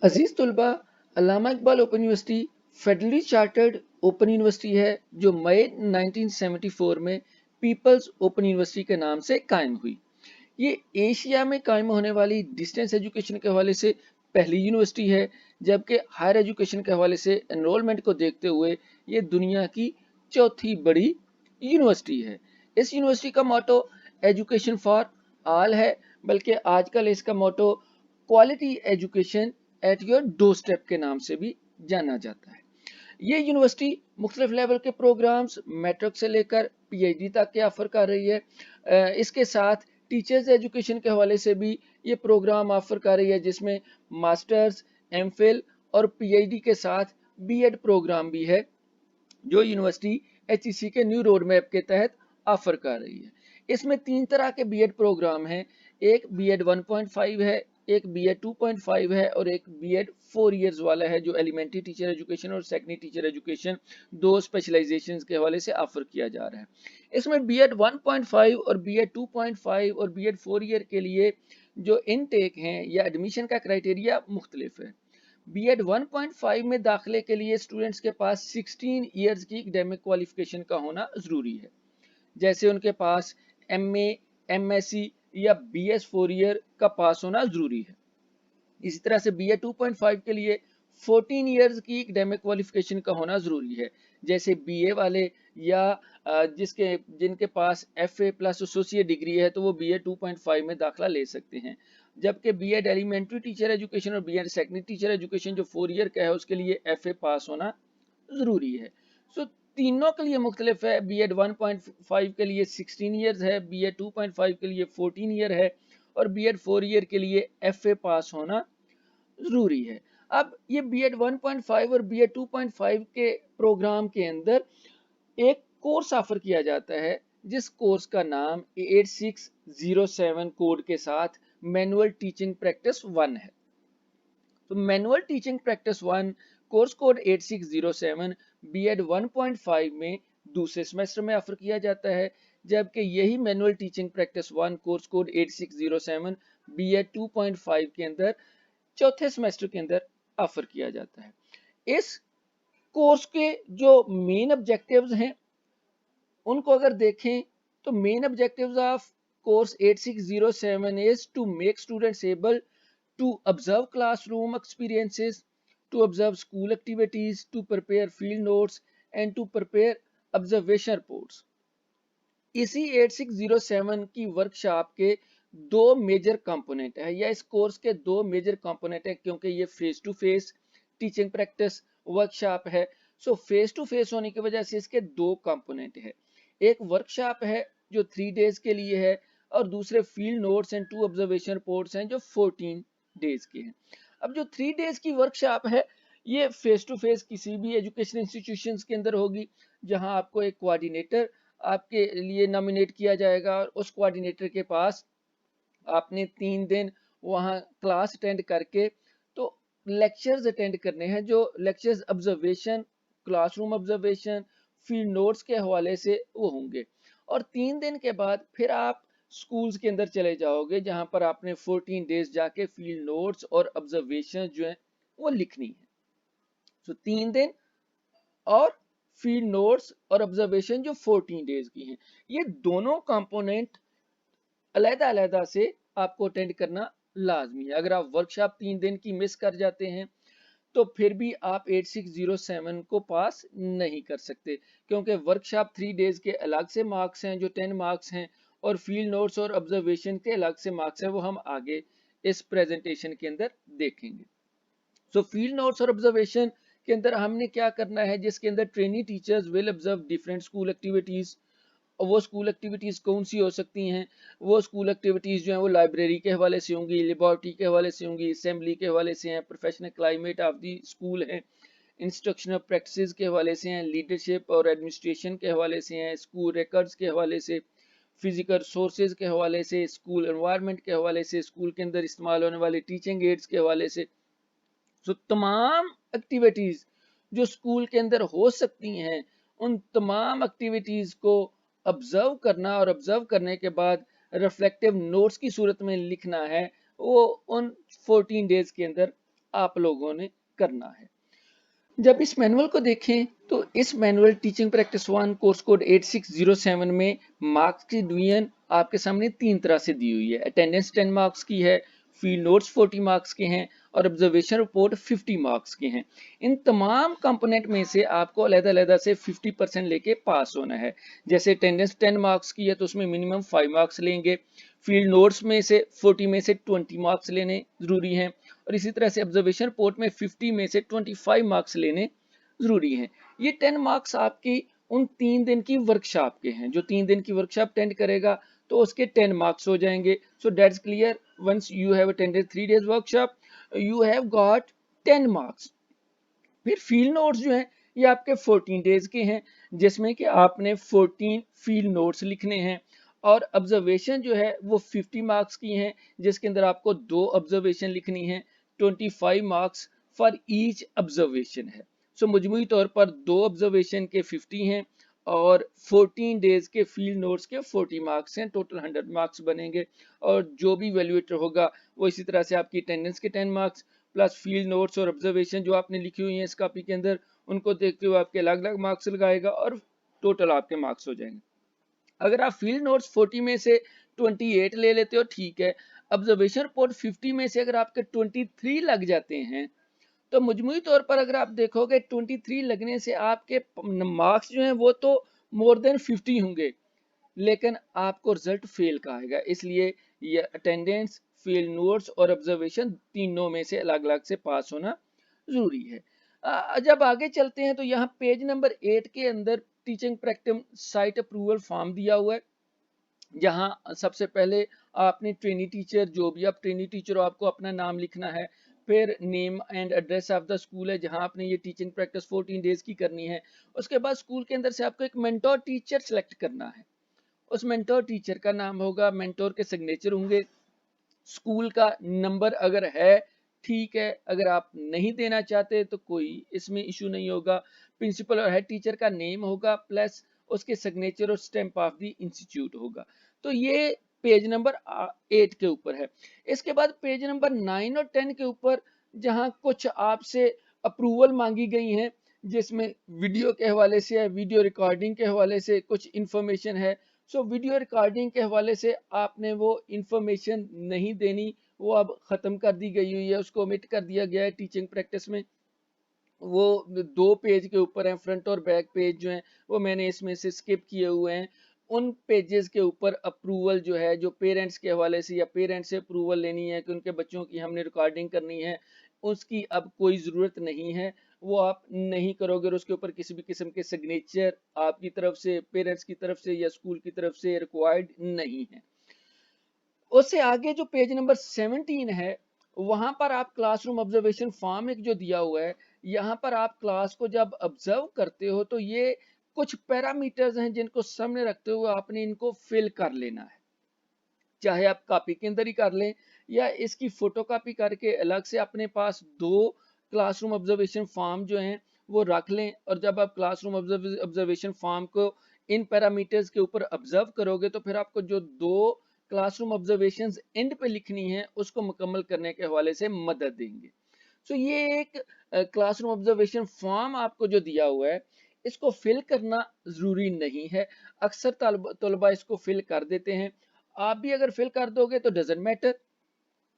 अजीज तुलबा, Allama Iqbal open university federally chartered open university है जो मई 1974 में पीपल्स ओपन यूनिवर्सिटी के नाम से कायम हुई। ये एशिया में कायम होने वाली डिस्टेंस एजुकेशन के हवाले से पहली यूनिवर्सिटी है, जबकि हायर एजुकेशन के हवाले से एनरोलमेंट को देखते हुए ये दुनिया की चौथी बड़ी यूनिवर्सिटी है। इस यूनिवर्सिटी का मोटो एजुकेशन फॉर ऑल है, बल्कि आजकल इसका motto quality education at your doorstep के नाम से भी जाना जाता है। ये यूनिवर्सिटी मुख्तलिफ लेवल के प्रोग्राम्स मैट्रिक से लेकर पीएचडी तक के ऑफर कर रही है। इसके साथ टीचर्स एजुकेशन के हवाले से भी ये प्रोग्राम ऑफर कर रही है, जिसमें मास्टर्स, एमफिल और पीएचडी के साथ बीएड प्रोग्राम भी है, जो यूनिवर्सिटी एचईसी के न्यू रोड मैप के तहत ऑफर कर रही है। इसमें 3 तरह के बीएड प्रोग्राम हैं। एक बीएड 1.5 है, एक बीएड 2.5 है और एक बीएड 4 इयर्स वाला है, जो एलिमेंट्री टीचर एजुकेशन और सेकेंडरी टीचर एजुकेशन दो स्पेशलाइजेशन के हवाले से ऑफर किया जा रहा है। इसमें बीएड 1.5 और बीएड 2.5 और बीएड 4 ईयर के लिए जो इनटेक हैं या एडमिशन का क्राइटेरिया मुख्तलिफ है। बीएड 1.5 में दाखिले के लिए स्टूडेंट्स के पास 16 इयर्स की एकेडमिक क्वालिफिकेशन का होना जरूरी है, जैसे उनके पास एमए, एमएससी या बीएस 4 ईयर का पास होना जरूरी है। इसी तरह से बीए 2.5 के लिए 14 इयर्स की एकेडमिक क्वालिफिकेशन का होना जरूरी है, जैसे बीए वाले या जिनके पास एफए प्लस एसोसिएट डिग्री है तो वो बीए 2.5 में दाखिला ले सकते हैं। जबकि बीएड एलिमेंट्री टीचर एजुकेशन और बीएड सेकेंडरी टीचर एजुकेशन जो 4 ईयर का है उसके लिए एफए पास होना जरूरी है। सो तीनों के लिए मुख्तलिफ है। बीएड 1.5 के लिए 16 ईयर्स है, बीएड 2.5 के लिए 14 ईयर है और बीएड 4 ईयर के लिए एफए पास होना जरूरी है। अब ये बीएड 1.5 और बीएड 2.5 के प्रोग्राम के अंदर एक कोर्स ऑफर किया जाता है, जिस कोर्स का नाम 8607 कोड के साथ मैनुअल टीचिंग प्रैक्टिस 1 है। तो manual teaching practice 1 course code 8607 BEd 1.5 में दूसरे सेमेस्टर में ऑफर किया जाता है, जबकि यही manual teaching practice 1 course code 8607 BEd 2.5 के अंदर चौथे सेमेस्टर के अंदर ऑफर किया जाता है। इस कोर्स के जो मेन ऑब्जेक्टिव्स हैं उनको अगर देखें तो main objectives of course 8607 is to make students able to observe classroom experiences, to observe school activities, to prepare field notes and to prepare observation reports। इसी 8607 की वर्कशॉप के दो मेजर कंपोनेंट है, या इस कोर्स के दो मेजर कंपोनेंट है, क्योंकि ये face to face teaching practice workshop है। सो फेस टू फेस होने की वजह से इसके दो कंपोनेंट है। एक वर्कशॉप है जो 3 डेज के लिए है और दूसरे field notes and 2 observation reports हैं जो 14 डेज के हैं। अब जो 3 डेज की वर्कशॉप है ये फेस टू फेस किसी भी एजुकेशन इंस्टीट्यूशंस के अंदर होगी, जहां आपको एक कोऑर्डिनेटर आपके लिए नॉमिनेट किया जाएगा और उस कोऑर्डिनेटर के पास आपने 3 दिन वहां क्लास अटेंड करके तो लेक्चर्स अटेंड करने हैं, जो lectures observation, classroom observation, field notes के हवाले से वो होंगे। और 3 दिन के बाद फिर आप स्कूल्स के अंदर चले जाओगे, जहां पर आपने 14 डेज जाके फील्ड नोट्स और ऑब्जर्वेशन जो है वो लिखनी है। तो 3 दिन और फील्ड नोट्स और ऑब्जर्वेशन जो 14 डेज की हैं, ये दोनों कंपोनेंट अलग-अलग से आपको अटेंड करना लाजमी है। अगर आप वर्कशॉप 3 दिन की मिस कर जाते हैं तो फिर भी आप 8607 को पास नहीं कर सकते, क्योंकि वर्कशॉप 3 डेज के अलग से मार्क्स हैं जो 10 मार्क्स हैं और फील्ड नोट्स और ऑब्जर्वेशन के अलग से मार्क्स हैं, वो हम आगे इस प्रेजेंटेशन के अंदर देखेंगे। सो फील्ड नोट्स और ऑब्जर्वेशन के अंदर हमने क्या करना है, जिसके अंदर trainee teachers will observe different school activities. और वो स्कूल एक्टिविटीज कौन सी हो सकती हैं? वो स्कूल एक्टिविटीज जो हैं वो लाइब्रेरी के हवाले से होंगी, लेबोरेटरी के हवाले से होंगी, असेंबली के हवाले से हैं, professional climate of the school है, इंस्ट्रक्शनल प्रैक्टिसेस के हवाले से हैं, लीडरशिप और एडमिनिस्ट्रेशन के हवाले से हैं, स्कूल रिकॉर्ड्स के हवाले से, फिजिकल सोर्सेज के हवाले से, स्कूल एनवायरनमेंट के हवाले से, स्कूल के अंदर इस्तेमाल होने वाले टीचिंग एड्स के हवाले से। सो तमाम एक्टिविटीज जो स्कूल के अंदर हो सकती हैं, उन तमाम एक्टिविटीज को ऑब्जर्व करना और ऑब्जर्व करने के बाद रिफ्लेक्टिव नोट्स की सूरत में लिखना है, वो उन 14 डेज के अंदर आप लोगों ने करना है। जब इस मैनुअल को देखें तो इस manual teaching practice 1 course code 8607 में मार्क्स की डिवीजन आपके सामने 3 तरह से दी हुई है। अटेंडेंस 10 मार्क्स की है, फील्ड नोट्स 40 मार्क्स के हैं और ऑब्जर्वेशन रिपोर्ट 50 मार्क्स के हैं। इन तमाम कंपोनेंट में से आपको अलग-अलग से 50% लेके पास होना है। जैसे अटेंडेंस 10 मार्क्स की है तो उसमें मिनिमम 5 मार्क्स लेंगे, फील्ड नोट्स में से 40 में से 20 मार्क्स लेने जरूरी हैं और इसी तरह से ऑब्जर्वेशन रिपोर्ट में 50 में से 25 मार्क्स लेने जरूरी हैं। ये 10 मार्क्स आपकी उन 3 दिन की वर्कशॉप के हैं। जो 3 दिन की वर्कशॉप अटेंड करेगा तो उसके 10 मार्क्स हो जाएंगे। So that's clear, once you have attended 3 days workshop you have got 10 marks. फिर फील्ड नोट्स जो हैं ये आपके 14 डेज के हैं, जिसमें कि आपने 14 फील्ड नोट्स लिखने हैं और ऑब्जर्वेशन जो है वो 50 मार्क्स की हैं, जिसके अंदर आपको 2 ऑब्जर्वेशन लिखनी है, 25 मार्क्स फॉर ईच ऑब्जर्वेशन है। सो मजमूई तौर पर 2 ऑब्जर्वेशन के 50 हैं और 14 डेज के फील्ड नोट्स के 40 मार्क्स हैं, टोटल 100 मार्क्स बनेंगे। और जो भी वैल्यूएटर होगा वो इसी तरह से आपकी अटेंडेंस के 10 मार्क्स प्लस फील्ड नोट्स और ऑब्जर्वेशन जो आपने लिखी हुई है इस कॉपी के अंदर, उनको देखते हुए आपके अलग अलग मार्क्स लगाएगा और टोटल आपके मार्क्स हो जाएंगे। अगर आप फील्ड नोट्स 40 में से 28 ले लेते हो ठीक है, ऑब्जर्वेशन रिपोर्ट 50 में से अगर आपके 23 लग जाते हैं तो मजमूई तौर पर अगर आप देखोगे 23 लगने से आपके मार्क्स जो हैं वो तो मोर देन 50 होंगे, लेकिन आपको रिजल्ट फेल का आएगा। इसलिए ये अटेंडेंस, फील्ड नोट्स और ऑब्जर्वेशन तीनों में से अलग अलग से पास होना जरूरी है। जब आगे चलते हैं तो यहाँ पेज नंबर 8 के अंदर teaching practice site approval form दिया हुआ है। जहाँ सबसे पहले आपने ट्रेनी टीचर, जो भी आप ट्रेनी टीचर हो आपको अपना नाम लिखना है, फिर name and address of the school है जहाँ आपने ये टीचिंग प्रैक्टिस 14 डेज की करनी है। उसके बाद स्कूल के अंदर से आपको एक मेंटोर टीचर सेलेक्ट करना है। उस मेंटोर टीचर का नाम होगा, मेंटोर के सिग्नेचर होंगे, स्कूल का नंबर अगर है ठीक है, अगर आप नहीं देना चाहते तो कोई इसमें इशू नहीं होगा। प्रिंसिपल और हेड टीचर का नेम होगा प्लस उसके सिग्नेचर और स्टैम्प ऑफ द इंस्टीट्यूट होगा। तो ये पेज नंबर 8 के ऊपर है। इसके बाद पेज नंबर 9 और 10 के ऊपर जहां कुछ आपसे अप्रूवल मांगी गई है, जिसमें वीडियो के हवाले से है, वीडियो रिकॉर्डिंग के हवाले से कुछ इंफॉर्मेशन है। सो वीडियो रिकॉर्डिंग के हवाले से आपने वो इंफॉर्मेशन नहीं देनी, वो अब खत्म कर दी गई हुई है, उसको ओमिट कर दिया गया है टीचिंग प्रैक्टिस में। वो 2 पेज के ऊपर हैं, फ्रंट और बैक पेज जो हैं वो मैंने इसमें से स्किप किए हुए हैं। उन पेजेस के ऊपर अप्रूवल जो है, जो पेरेंट्स के हवाले से या पेरेंट्स से अप्रूवल लेनी है कि उनके बच्चों की हमने रिकॉर्डिंग करनी है, उसकी अब कोई ज़रूरत नहीं है। वो आप नहीं करोगे और उसके ऊपर किसी भी किस्म के सिग्नेचर आपकी तरफ से, पेरेंट्स की तरफ से या स्कूल की तरफ से रिक्वायर्ड नहीं है। उससे आगे जो पेज नंबर 17 है, वहां पर आप क्लासरूम ऑब्जर्वेशन फॉर्म एक जो दिया हुआ है, यहाँ पर आप क्लास को जब ऑब्जर्व करते हो तो ये कुछ पैरामीटर्स हैं जिनको सामने रखते हुए आपने इनको फिल कर लेना है। चाहे आप कॉपी के अंदर ही कर लें या इसकी फोटो कॉपी करके अलग से अपने पास 2 क्लासरूम ऑब्जर्वेशन फॉर्म जो हैं वो रख लें। और जब आप क्लासरूम ऑब्जर्वेशन फॉर्म को इन पैरामीटर्स के ऊपर ऑब्जर्व करोगे तो फिर आपको जो 2 क्लासरूम ऑब्जर्वेशंस एंड पे लिखनी है उसको मुकम्मल करने के हवाले से मदद देंगे। सो ये एक क्लासरूम ऑब्जर्वेशन फॉर्म आपको जो दिया हुआ है इसको फिल करना ज़रूरी नहीं है। अक्सर तलबा इसको फिल कर देते हैं। आप भी अगर फिल कर दोगे तो डजेंट मैटर,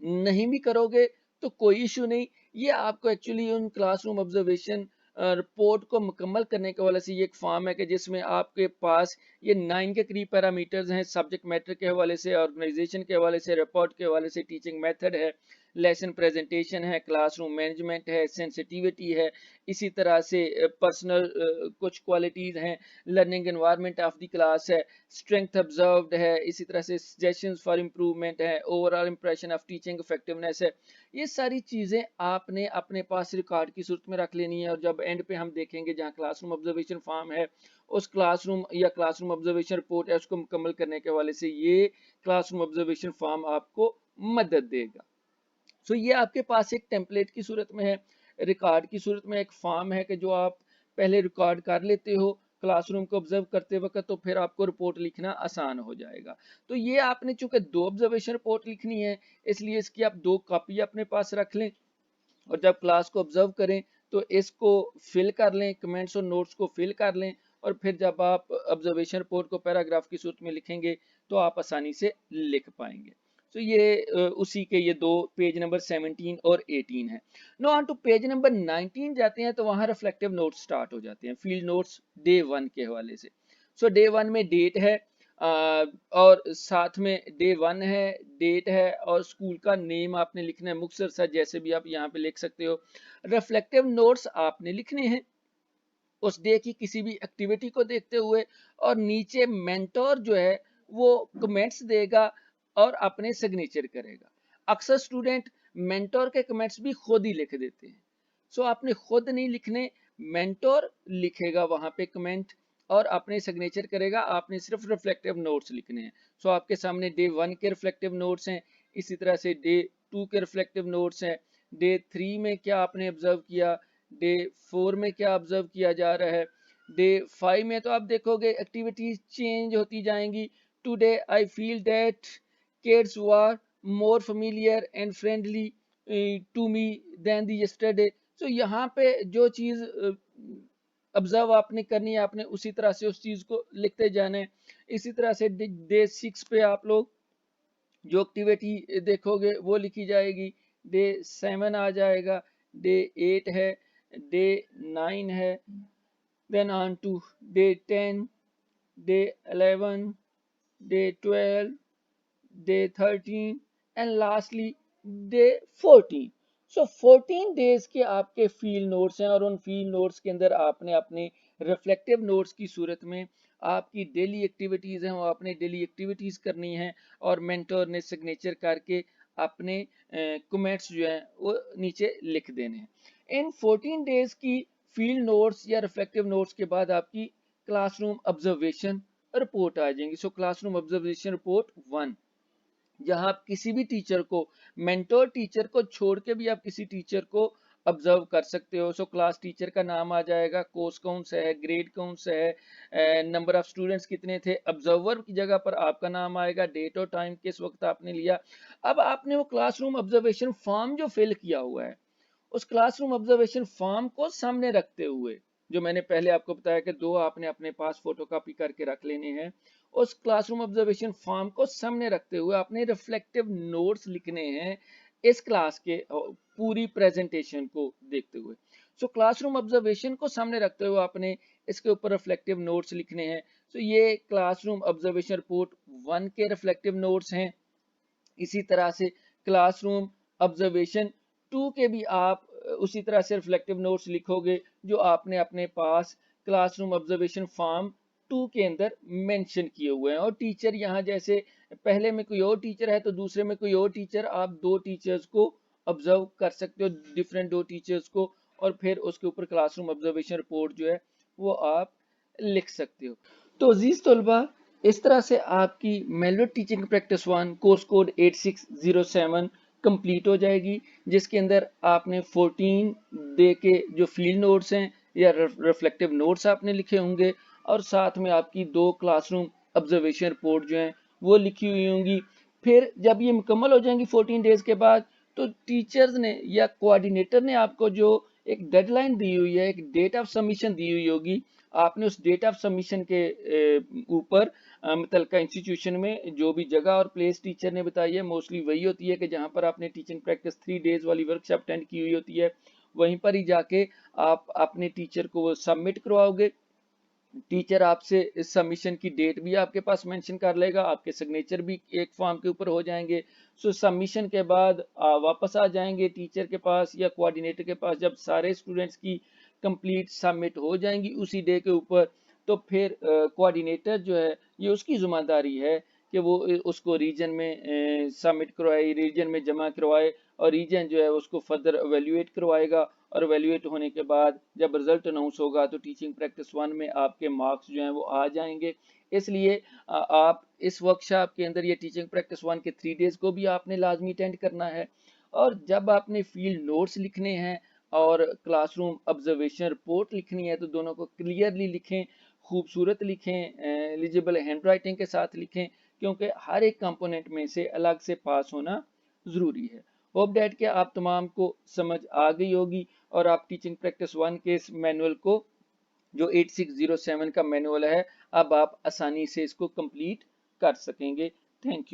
नहीं भी करोगे तो कोई इशू नहीं। ये आपको एक्चुअली उन क्लासरूम ऑब्जर्वेशन रिपोर्ट को मुकम्मल करने के वाले से ये एक फॉर्म है कि जिसमें आपके पास ये 9 के करीब पैरामीटर्स हैं, सब्जेक्ट मैटर के हवाले से, ऑर्गेनाइजेशन के हवाले से, रिपोर्ट के हवाले से, टीचिंग मेथड है, लेसन प्रेजेंटेशन है, क्लासरूम मैनेजमेंट है, सेंसिटिविटी है, इसी तरह से पर्सनल कुछ क्वालिटीज़ हैं, learning environment of the class है, स्ट्रेंथ ऑब्जर्व्ड है, इसी तरह से सजेशंस फॉर इम्प्रूवमेंट है, overall impression of teaching effectiveness है। ये सारी चीज़ें आपने अपने पास रिकॉर्ड की सूरत में रख लेनी है और जब एंड पे हम देखेंगे जहाँ क्लासरूम ऑब्जर्वेशन फॉर्म है, उस क्लासरूम या क्लासरूम ऑब्जर्वेशन रिपोर्ट है उसको मुकम्मल करने के हवाले से ये क्लासरूम ऑब्जर्वेशन फॉर्म आपको मदद देगा। सो ये आपके पास एक टेम्पलेट की सूरत में है, रिकॉर्ड की सूरत में एक फॉर्म है कि जो आप पहले रिकॉर्ड कर लेते हो क्लासरूम को ऑब्जर्व करते वक्त, तो फिर आपको रिपोर्ट लिखना आसान हो जाएगा। तो ये आपने चूंकि 2 ऑब्जर्वेशन रिपोर्ट लिखनी है इसलिए इसकी आप 2 कॉपी अपने पास रख लें। और जब क्लास को ऑब्जर्व करें तो इसको फिल कर लें, कमेंट्स और नोट्स को फिल कर लें, और फिर जब आप ऑब्जर्वेशन रिपोर्ट को पैराग्राफ की सूरत में लिखेंगे तो आप आसानी से लिख पाएंगे। तो ये उसी के ये दो पेज नंबर 17 और 18 है। No on to page number 19 जाते हैं तो वहाँ रिफ्लेक्टिव नोट्स स्टार्ट हो जाते हैं, फील्ड नोट्स डे 1 के हवाले से। सो डे 1 में डेट है, और साथ में डे 1 है, डेट है, और स्कूल का नेम आपने लिखना है, मुख्तसर सा जैसे भी आप यहाँ पे लिख सकते हो। रिफ्लेक्टिव नोट्स आपने लिखने हैं उस डे की किसी भी एक्टिविटी को देखते हुए, और नीचे मेंटोर जो है वो कमेंट्स देगा और अपने सिग्नेचर करेगा। अक्सर स्टूडेंट मेंटोर के कमेंट्स भी खुद ही लिख देते हैं, सो आपने खुद नहीं लिखने, मेंटोर लिखेगा वहां पे कमेंट और अपने सिग्नेचर करेगा, आपने सिर्फ रिफ्लेक्टिव नोट्स लिखने हैं। सो आपके सामने डे 1 के रिफ्लेक्टिव नोट्स हैं, इसी तरह से डे 2 के रिफ्लेक्टिव नोट्स हैं, डे 3 में क्या आपने ऑब्जर्व किया, डे 4 में क्या ऑब्जर्व किया जा रहा है, डे 5 में तो आप देखोगे एक्टिविटीज चेंज होती जाएंगी। Today I feel that kids were more familiar and friendly to me than the yesterday. तो यहाँ पे जो चीज ऑब्जर्व आपने करनी है, आपने उसी तरह से उस चीज को लिखते जाना है। इसी तरह से डे 6 पे आप लोग जो एक्टिविटी देखोगे वो लिखी जाएगी, डे 7 आ जाएगा, डे 8 है, डे 9 है, then on to day 10, day 11, day 12, day 13 and lastly day 14। So 14 days के आपके फील्ड नोट्स हैं, और उन फील्ड नोट्स के अंदर आपने अपने रिफ्लेक्टिव नोट्स की सूरत में आपकी डेली एक्टिविटीज़ हैं वो आपने डेली एक्टिविटीज़ करनी है, और मेंटर ने सिग्नेचर करके अपने कमेंट्स जो हैं वो नीचे लिख देने हैं। इन 14 डेज की फील्ड नोट्स या रिफ्लेक्टिव नोट्स के बाद आपकी क्लासरूम ऑब्जर्वेशन रिपोर्ट आ जाएंगी। सो क्लासरूम ऑब्जर्वेशन रिपोर्ट 1, जहां आप किसी भी टीचर को, मेंटोर टीचर को छोड़ के भी आप किसी टीचर को ऑब्जर्व कर सकते हो। सो क्लास टीचर का नाम आ जाएगा, कोर्स कौन सा है, ग्रेड कौन सा है, नंबर ऑफ स्टूडेंट्स कितने थे, ऑब्जर्वर की जगह पर आपका नाम आएगा, डेट और टाइम किस वक्त आपने लिया। अब आपने वो क्लासरूम ऑब्जर्वेशन फॉर्म जो फिल किया हुआ है, उस क्लासरूम ऑब्जर्वेशन फॉर्म को सामने रखते हुए, जो मैंने पहले आपको बताया कि दो आपने अपने पास फोटोकॉपी करके रख लेने हैं, उस क्लासरूम ऑब्जर्वेशन फॉर्म को सामने रखते हुए आपने रिफ्लेक्टिव नोट्स लिखने हैं इस क्लास के पूरी प्रेजेंटेशन को देखते हुए। सो क्लासरूम ऑब्जर्वेशन को सामने रखते हुए आपने इसके ऊपर रिफ्लेक्टिव नोट्स लिखने हैं। सो ये क्लासरूम ऑब्जर्वेशन रिपोर्ट 1 के रिफ्लेक्टिव नोट्स हैं। इसी तरह से क्लासरूम ऑब्जर्वेशन 2 के भी आप उसी तरह से रिफ्लेक्टिव नोट्स लिखोगे जो आपने अपने पास क्लासरूम ऑब्जर्वेशन फॉर्म 2 के अंदर मेंशन किए हुए हैं। और टीचर यहाँ जैसे पहले में कोई और टीचर है तो दूसरे में कोई और टीचर, आप दो टीचर्स को ऑब्जर्व कर सकते हो, डिफरेंट दो टीचर्स को, और फिर उसके ऊपर क्लासरूम ऑब्जर्वेशन रिपोर्ट जो है वो आप लिख सकते हो। तो अजीज तलबा, इस तरह से आपकी मेलविट teaching practice 1 course code 8607 complete हो जाएगी, जिसके अंदर आपने 14 डे के जो फील्ड नोट्स हैं या रिफ्लेक्टिव नोट्स आपने लिखे होंगे, और साथ में आपकी दो क्लासरूम ऑब्जर्वेशन रिपोर्ट जो हैं वो लिखी हुई होंगी। फिर जब ये मुकम्मल हो जाएंगी 14 डेज के बाद, तो टीचर्स ने या कोऑर्डिनेटर ने आपको जो एक डेडलाइन दी हुई है, एक डेट ऑफ सबमिशन दी हुई होगी, आपने उस डेट ऑफ सबमिशन के ऊपर मुतलका इंस्टीट्यूशन में जो भी जगह और प्लेस टीचर ने बताई है, मोस्टली वही होती है कि जहां पर आपने टीचिंग प्रैक्टिस 3 डेज वाली वर्कशॉप अटेंड की हुई होती है, वहीं पर ही जाके आप अपने टीचर को वो सबमिट करवाओगे। टीचर आपसे इस सबमिशन की डेट भी आपके पास मेंशन कर लेगा, आपके सिग्नेचर भी एक फॉर्म के ऊपर हो जाएंगे। सो सबमिशन के बाद वापस आ जाएंगे टीचर के पास या कोऑर्डिनेटर के पास, जब सारे स्टूडेंट्स की कंप्लीट सबमिट हो जाएंगी उसी डे के ऊपर, तो फिर कोऑर्डिनेटर जो है ये उसकी जिम्मेदारी है कि वो उसको रीजन में सबमिट करवाए, रीजन में जमा करवाए, और रीजन जो है उसको फर्दर एवेल्युएट करवाएगा, और एवेल्युएट होने के बाद जब रिजल्ट अनाउंस होगा तो टीचिंग प्रैक्टिस 1 में आपके मार्क्स जो हैं वो आ जाएंगे। इसलिए आप इस वर्कशॉप के अंदर ये टीचिंग प्रैक्टिस 1 के 3 डेज को भी आपने लाजमी अटेंड करना है। और जब आपने फील्ड नोट्स लिखने हैं और क्लासरूम ऑब्जर्वेशन रिपोर्ट लिखनी है तो दोनों को क्लियरली लिखें, खूबसूरत लिखें, एलिजिबल हैंड राइटिंग के साथ लिखें, क्योंकि हर एक कंपोनेंट में से अलग से पास होना ज़रूरी है। होप डैट कि आप तमाम को समझ आ गई होगी और आप टीचिंग प्रैक्टिस 1 के इस मैनुअल को जो 8607 का मैनुअल है अब आप आसानी से इसको कंप्लीट कर सकेंगे। Thank you.